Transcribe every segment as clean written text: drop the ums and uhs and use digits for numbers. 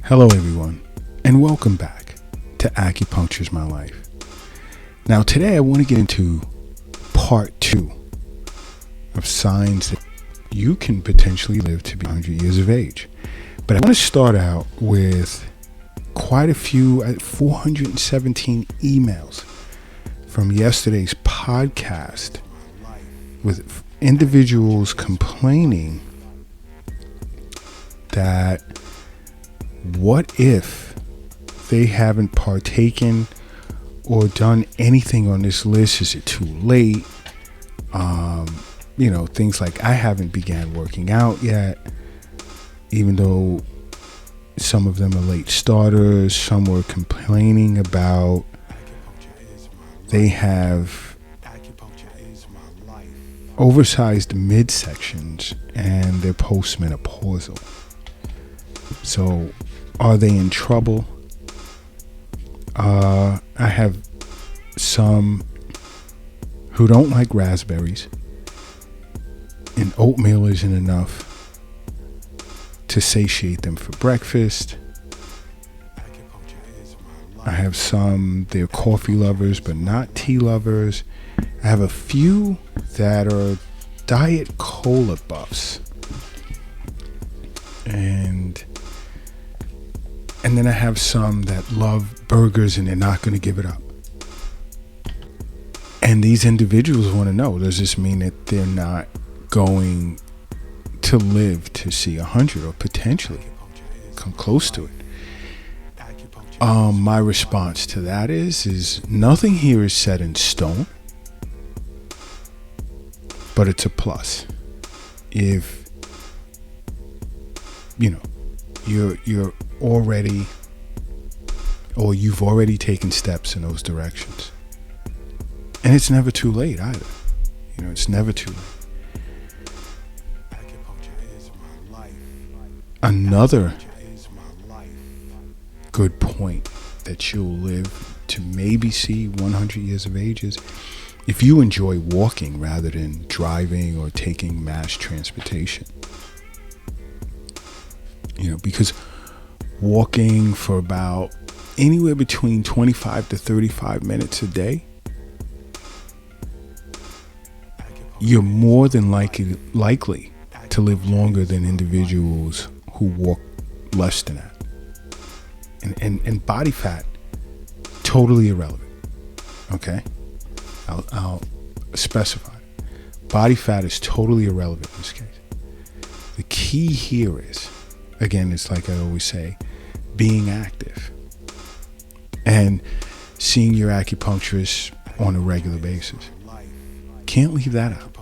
Hello, everyone, and welcome back to Acupuncture's My Life. Now, today I want to get into part 2 of signs that you can potentially live to be 100 years of age. But I want to start out with quite a few, 417 emails from yesterday's podcast with individuals complaining that what if they haven't partaken or done anything on this list? Is it too late? Things like I haven't began working out yet, even though some of them are late starters. Some were complaining about they have oversized midsections and they're postmenopausal. So are they in trouble? I have some who don't like raspberries, and oatmeal isn't enough to satiate them for breakfast. I have some, they're coffee lovers but not tea lovers. I have a few that are diet cola buffs. And then I have some that love burgers and they're not going to give it up. And these individuals want to know, does this mean that they're not going to live to see 100 or potentially come close to it? My response to that is nothing here is set in stone, but it's a plus. If you're already, or you've already taken steps in those directions. And it's never too late either. It's never too late. Another good point that you'll live to maybe see 100 years of age is if you enjoy walking rather than driving or taking mass transportation. Because walking for about anywhere between 25 to 35 minutes a day, you're more than likely to live longer than individuals who walk less than that. And body fat, totally irrelevant. Okay? I'll specify. Body fat is totally irrelevant in this case. The key here is, again, it's like I always say, being active and seeing your acupuncturist on a regular basis. Can't leave that out.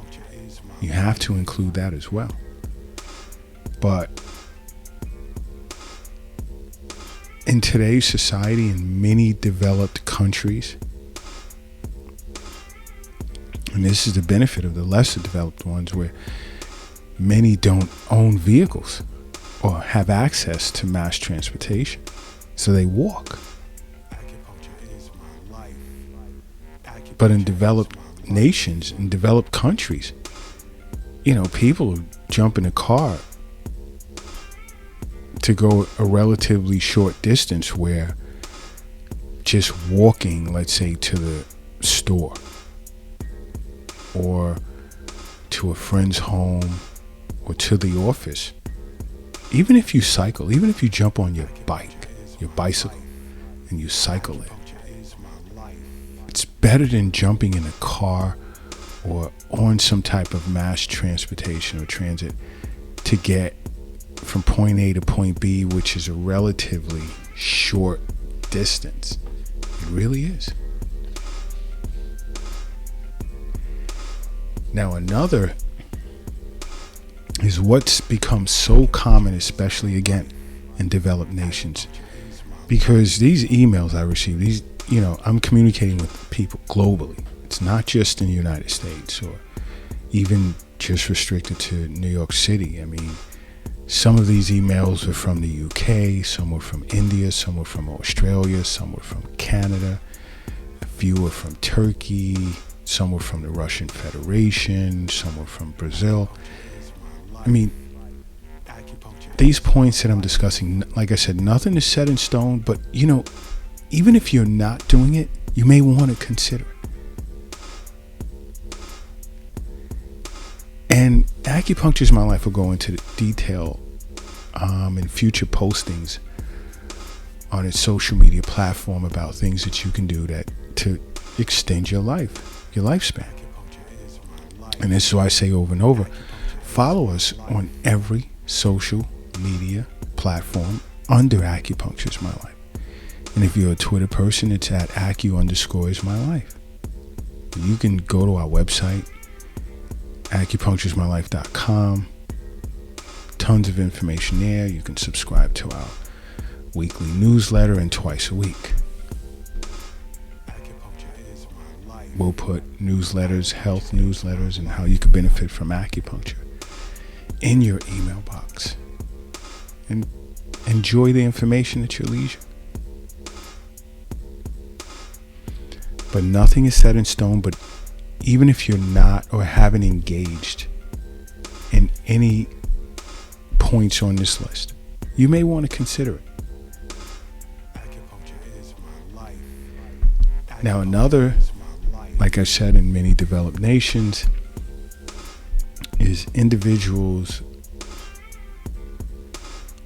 You have to include that as well. But in today's society, in many developed countries, and this is the benefit of the lesser developed ones, where many don't own vehicles or have access to mass transportation, so they walk. But in developed nations, in developed countries, people jump in a car to go a relatively short distance, where just walking, let's say, to the store or to a friend's home or to the office, even if you cycle, even if you jump on your bicycle and you cycle it, it's better than jumping in a car or on some type of mass transportation or transit to get from point A to point B, which is a relatively short distance. It really is. Now, another is what's become so common, especially again in developed nations, because these emails I receive, I'm communicating with people globally. It's not just in the United States or even just restricted to New York City. I mean, some of these emails are from the UK, some were from India, some were from Australia, some were from Canada, a few were from Turkey, some were from the Russian Federation, some were from Brazil. I mean, these points that I'm discussing, like I said, nothing is set in stone, but even if you're not doing it, you may want to consider it. And Acupuncture is My Life will go into detail in future postings on its social media platform about things that you can do to extend your lifespan. And this is why I say over and over, follow us on every social media platform under Acupuncture is My Life. And if you're a Twitter person, it's at Acu_is_my_life. You can go to our website, acupunctureismylife.com. Tons of information there. You can subscribe to our weekly newsletter and twice a week. We'll put newsletters, health newsletters, and how you can benefit from acupuncture in your email box. And enjoy the information at your leisure. But nothing is set in stone. But even if you're not or haven't engaged in any points on this list, you may want to consider it. Now another, like I said, in many developed nations, is individuals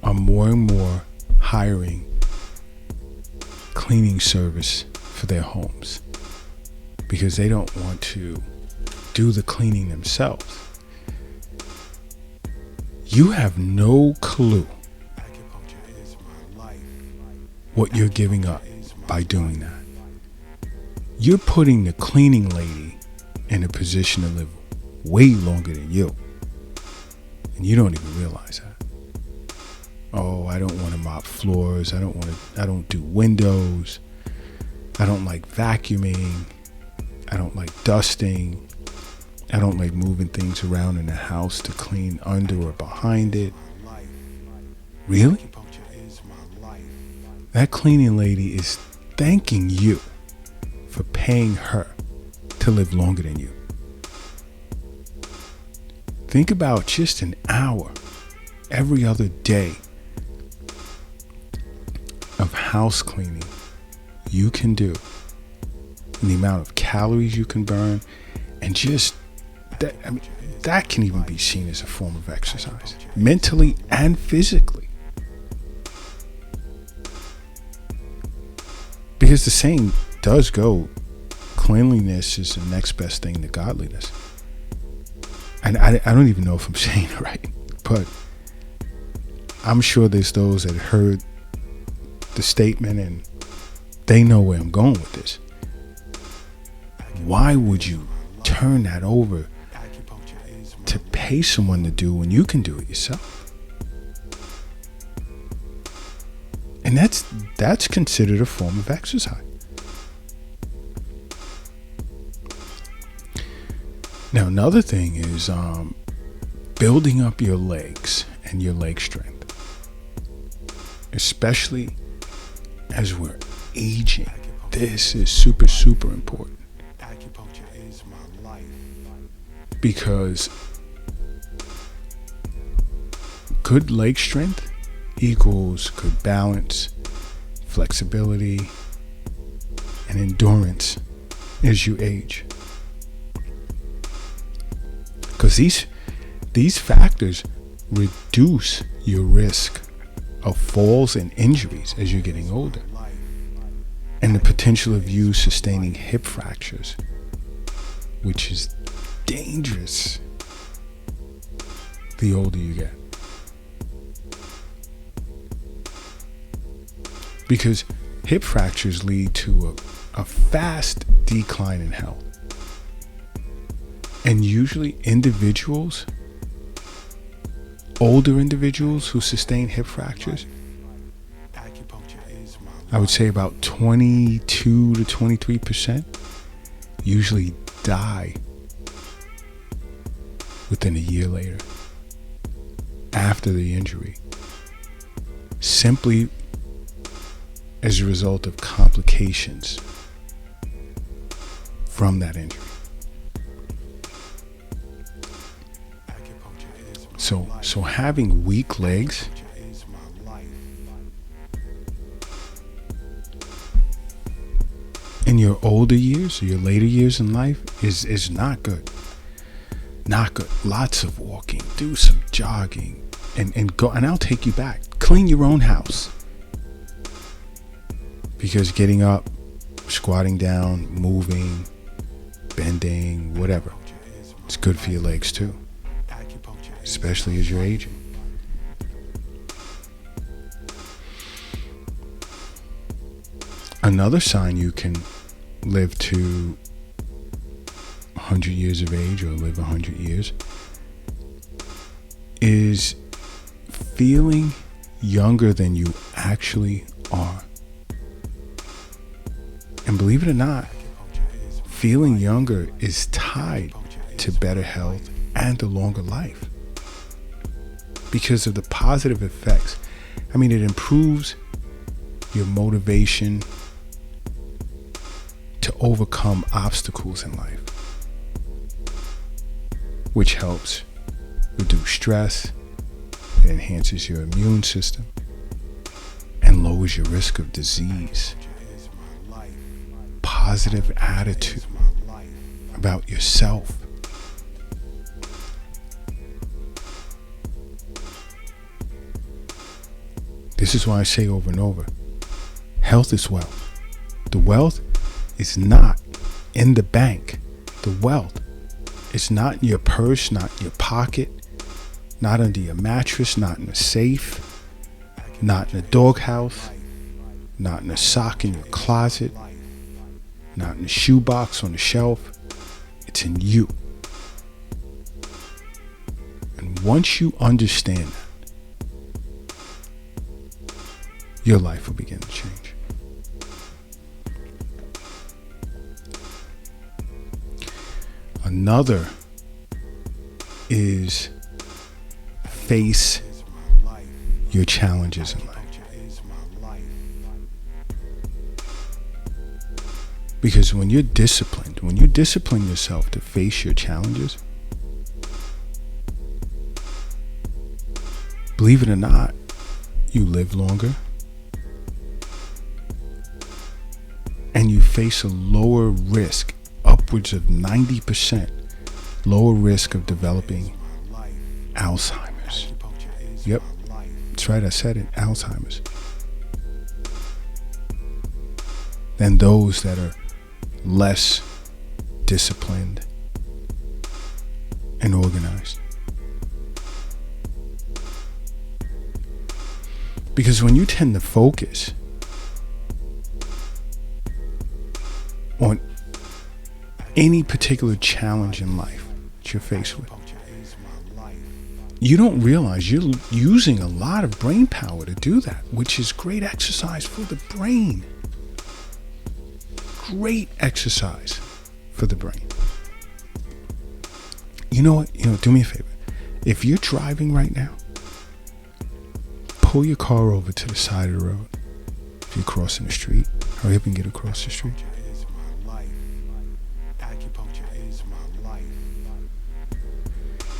are more and more hiring cleaning service for their homes because they don't want to do the cleaning themselves. You have no clue what you're giving up by doing that. You're putting the cleaning lady in a position to live way longer than you. And you don't even realize that. Oh, I don't want to mop floors. I don't do windows. I don't like vacuuming. I don't like dusting. I don't like moving things around in the house to clean under or behind it. Really? That cleaning lady is thanking you for paying her to live longer than you. Think about just an hour every other day of house cleaning you can do, and the amount of calories you can burn, and just that, that can even be seen as a form of exercise, mentally and physically. Because the saying does go, cleanliness is the next best thing to godliness. And I don't even know if I'm saying it right, but I'm sure there's those that heard the statement and they know where I'm going with this. Why would you turn that over to pay someone to do when you can do it yourself? And that's considered a form of exercise. Now, another thing is building up your legs and your leg strength, especially as we're aging. This is super, super important. Because good leg strength equals good balance, flexibility, and endurance as you age. Because these factors reduce your risk of falls and injuries as you're getting older, and the potential of you sustaining hip fractures, which is dangerous the older you get. Because hip fractures lead to a fast decline in health. And usually older individuals who sustain hip fractures, I would say about 22 to 23% usually die within a year later after the injury, simply as a result of complications from that injury. So having weak legs in your older years or your later years in life is not good. Not good. Lots of walking. Do some jogging. And go, and I'll take you back. Clean your own house. Because getting up, squatting down, moving, bending, whatever, it's good for your legs too. Especially as you're aging. Another sign you can live to 100 years of age or live 100 years is feeling younger than you actually are. And believe it or not, feeling younger is tied to better health and a longer life because of the positive effects. I mean, it improves your motivation to overcome obstacles in life, which helps reduce stress, it enhances your immune system, and lowers your risk of disease. Positive attitude about yourself. This is why I say over and over, health is wealth. The wealth is not in the bank. The wealth is not in your purse, not in your pocket, not under your mattress, not in a safe, not in a doghouse, not in a sock in your closet, not in a shoebox on the shelf. It's in you. And once you understand that, your life will begin to change. Another is face your challenges in life. Because when you're disciplined, when you discipline yourself to face your challenges, believe it or not, you live longer and you face a lower risk, upwards of 90% lower risk of developing Alzheimer's. Yep, that's right, I said it, Alzheimer's. Than those that are less disciplined and organized. Because when you tend to focus on any particular challenge in life that you're faced with, you don't realize you're using a lot of brain power to do that, which is great exercise for the brain. Great exercise for the brain. You know what? Do me a favor. If you're driving right now, pull your car over to the side of the road. If you're crossing the street, hurry up and get across the street.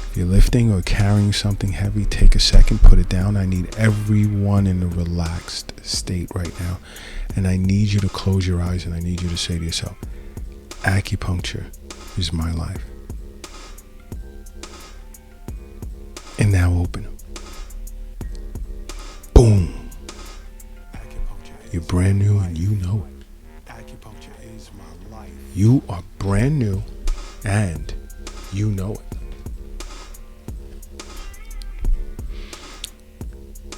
If you're lifting or carrying something heavy, take a second, put it down. I need everyone in a relaxed state right now. And I need you to close your eyes and I need you to say to yourself, acupuncture is my life. And now open them. Boom. You're brand new and you know it. You are brand new and you know it.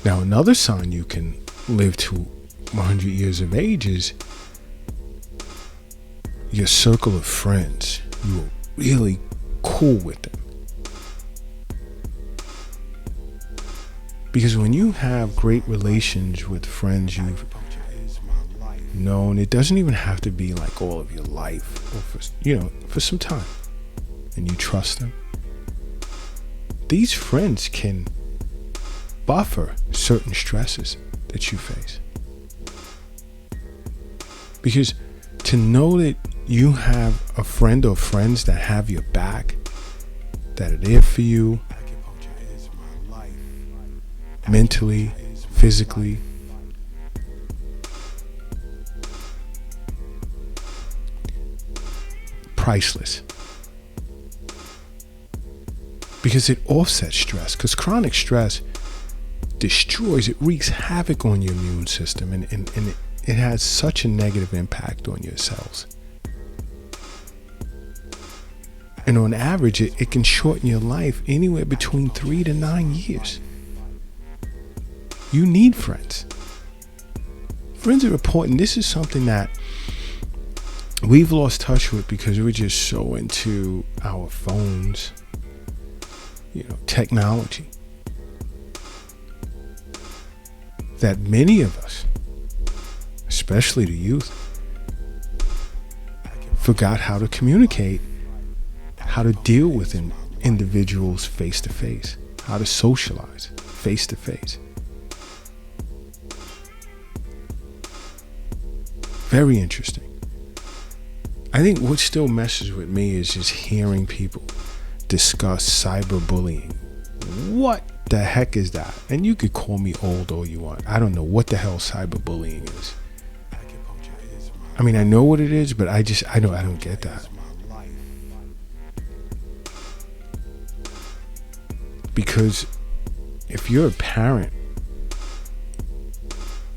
Now, another sign you can live to 100 years of age is your circle of friends. You are really cool with them. Because when you have great relations with friends you've known, it doesn't even have to be like all of your life, or for some time, and you trust them. These friends can buffer certain stresses that you face. Because to know that you have a friend or friends that have your back, that are there for you mentally, physically, priceless. Because it offsets stress. Because chronic stress destroys, it wreaks havoc on your immune system, and it has such a negative impact on your cells. And on average, it can shorten your life anywhere between 3 to 9 years. You need friends. Friends are important. This is something that we've lost touch with because we're just so into our phones, technology, that many of us, especially the youth, forgot how to communicate, how to deal with individuals face to face, how to socialize face to face. Very interesting. I think what still messes with me is just hearing people discuss cyberbullying. What the heck is that? And you could call me old all you want. I don't know what the hell cyberbullying is. I mean, I know what it is, but I don't get that. Because if you're a parent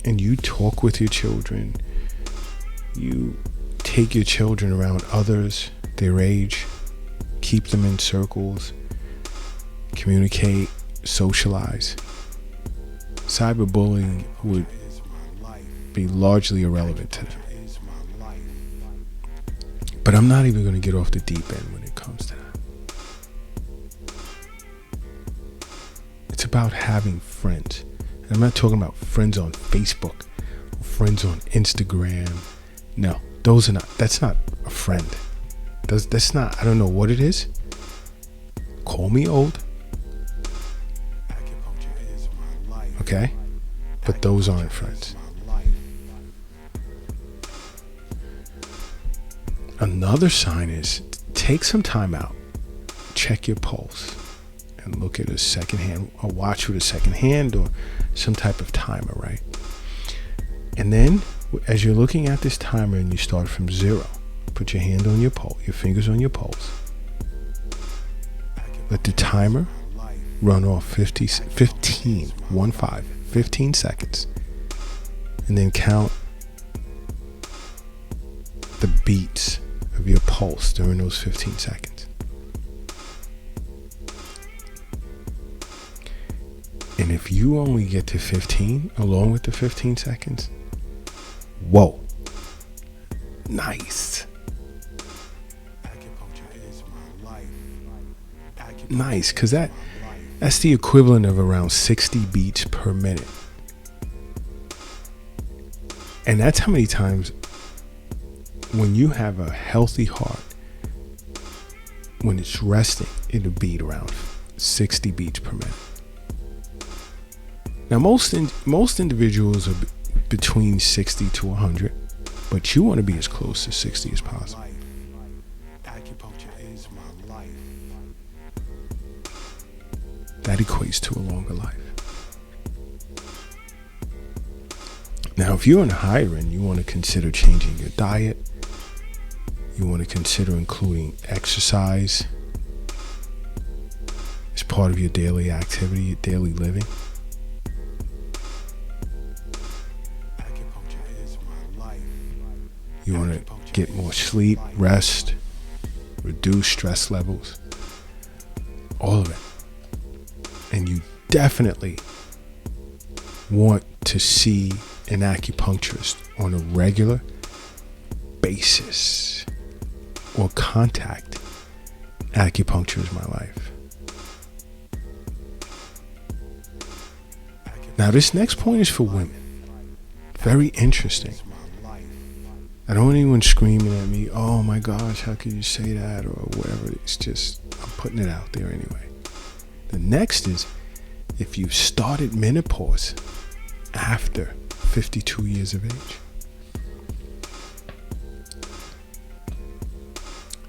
and you talk with your children, you take your children around others their age, keep them in circles, communicate, socialize, cyberbullying would be largely irrelevant to them. But I'm not even going to get off the deep end when it comes to that. It's about having friends. And I'm not talking about friends on Facebook or friends on Instagram. No, that's not a friend. That's not, I don't know what it is. Call me old. Okay? But those aren't friends. Another sign is take some time out, check your pulse, and look at a watch with a second hand or some type of timer, right? And then as you're looking at this timer and you start from 0, put your hand on your pulse, your fingers on your pulse. Let the timer run off 15 seconds. And then count the beats of your pulse during those 15 seconds. And if you only get to 15 along with the 15 seconds, whoa, nice. Nice, because that's the equivalent of around 60 beats per minute. And that's how many times when you have a healthy heart, when it's resting, it'll beat around 60 beats per minute. Now, most individuals are between 60 to 100, but you want to be as close to 60 as possible. That equates to a longer life. Now, if you're on the higher end, you want to consider changing your diet. You want to consider including exercise as part of your daily activity, your daily living. You want to get more sleep, rest, reduce stress levels, all of it. And you definitely want to see an acupuncturist on a regular basis or contact Acupuncture Is My Life. Now, this next point is for women. Very interesting. I don't want anyone screaming at me, oh my gosh, how could you say that, or whatever. It's just, I'm putting it out there anyway. The next is, if you've started menopause after 52 years of age.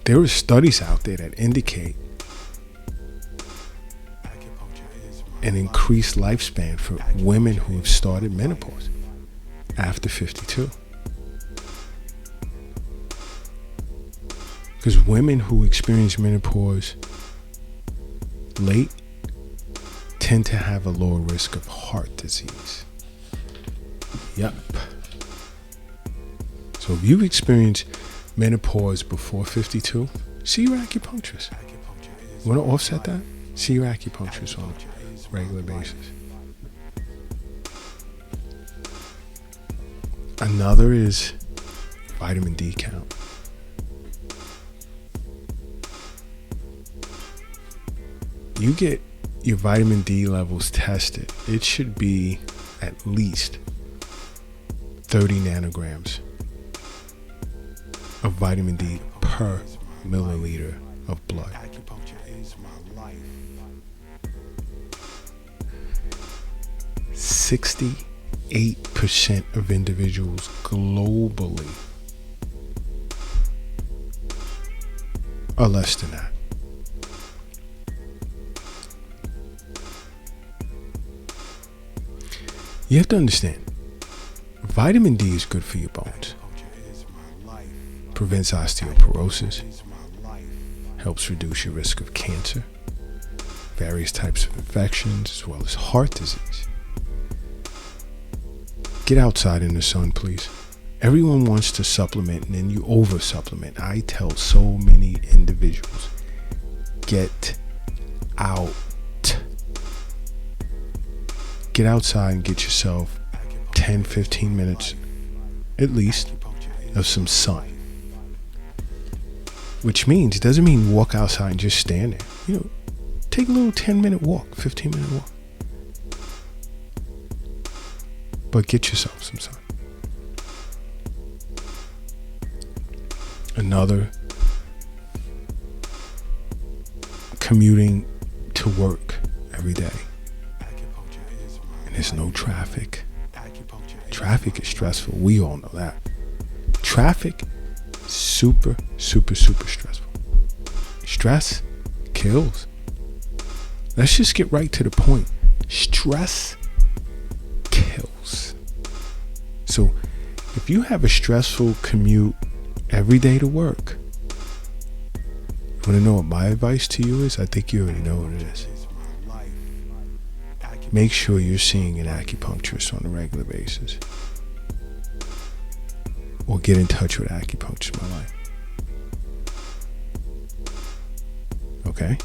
There are studies out there that indicate an increased lifespan for women who have started menopause after 52. Because women who experience menopause late tend to have a lower risk of heart disease. Yep. So if you experience menopause before 52, see your acupuncturist. Want to offset that? See your acupuncturist on a regular basis. Another is vitamin D count. You get your vitamin D levels tested. It should be at least 30 nanograms of vitamin D per milliliter of blood. 68% of individuals globally are less than that. You have to understand, vitamin D is good for your bones. Prevents osteoporosis, helps reduce your risk of cancer, various types of infections, as well as heart disease. Get outside in the sun, please. Everyone wants to supplement and then you over supplement. I tell so many individuals, get out. Get outside and get yourself 10, 15 minutes at least of some sun. Which means, it doesn't mean walk outside and just stand there. You know, take a little 10-minute walk, 15-minute walk. But get yourself some sun. Another, commuting to work every day. And there's no traffic. Traffic is stressful. We all know that. Traffic, super stressful. Stress kills. Let's just get right to the point. Stress kills. So if you have a stressful commute every day to work, you want to know what my advice to you is? I think you already know what it is. Make sure you're seeing an acupuncturist on a regular basis. Or get in touch with Acupuncture My Life. Okay?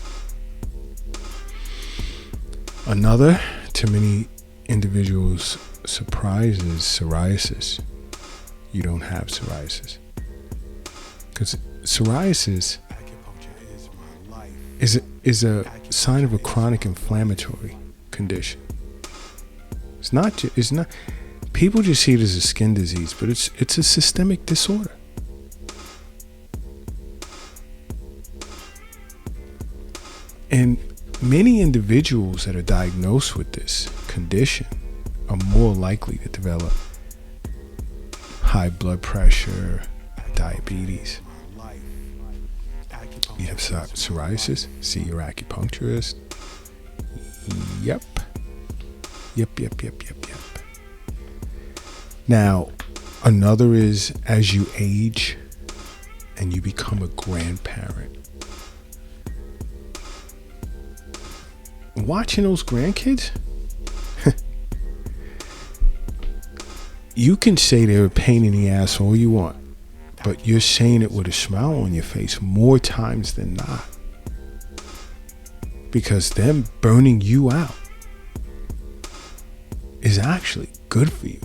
Another, to many individuals' surprise, is psoriasis. You don't have psoriasis. Because psoriasis is a sign of a chronic inflammatory condition. It's not. People just see it as a skin disease, but it's a systemic disorder. And many individuals that are diagnosed with this condition are more likely to develop high blood pressure, diabetes. You have psoriasis, see your acupuncturist. Yep. Now, another is as you age and you become a grandparent. Watching those grandkids, you can say they're a pain in the ass all you want, but you're saying it with a smile on your face more times than not. Because them burning you out is actually good for you.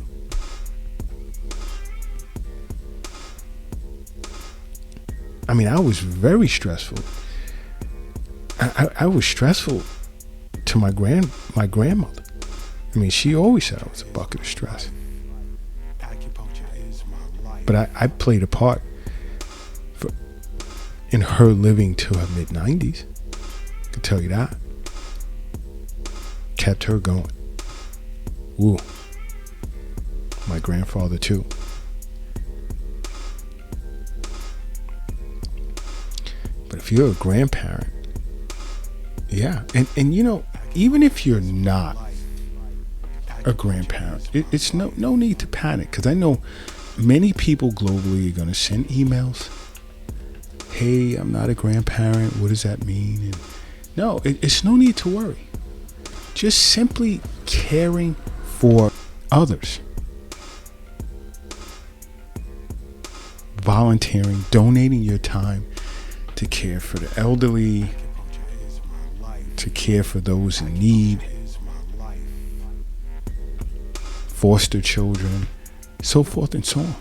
I mean, I was very stressful. I was stressful to my grandmother. I mean, she always said I was a bucket of stress. But I played a part in her living to her mid-90s. I can tell you that. Kept her going. Woo. My grandfather too. But if you're a grandparent, yeah, and you know, even if you're not a grandparent, it's no need to panic, because I know many people globally are going to send emails. hey, I'm not a grandparent. What does that mean? And no, it's no need to worry. Just simply caring for others. Volunteering, donating your time to care for the elderly, to care for those in need, foster children, so forth and so on.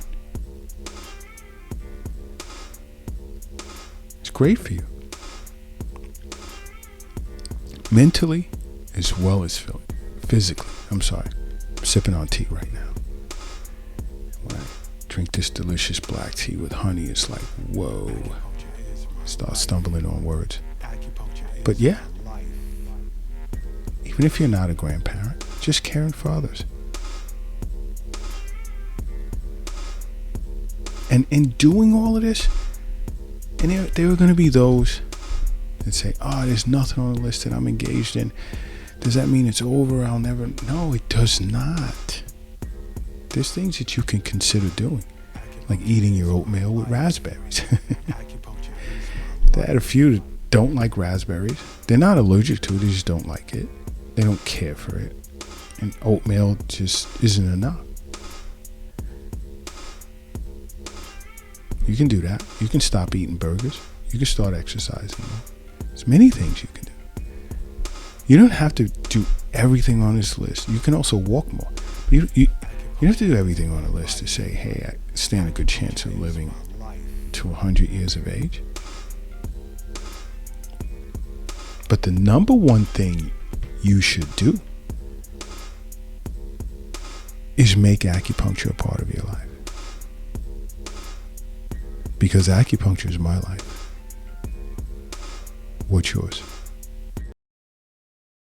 It's great for you. Mentally as well as physically. I'm sorry. I'm sipping on tea right now. When I drink this delicious black tea with honey, it's like, whoa. Start stumbling on words. But yeah, even if you're not a grandparent, just caring for others. And in doing all of this, and there are going to be those that say, oh, there's nothing on the list that I'm engaged in. Does that mean it's over? I'll never. No, it does not. There's things that you can consider doing, like eating your oatmeal with raspberries. I had a few that don't like raspberries. They're not allergic to it, they just don't like it. They don't care for it. And oatmeal just isn't enough. You can do that. You can stop eating burgers. You can start exercising. There's many things you can do. You don't have to do everything on this list. You can also walk more. You don't have to do everything on the list to say, hey, I stand a good chance of living to 100 years of age. But the number one thing you should do is make acupuncture a part of your life. Because acupuncture is my life. What's yours?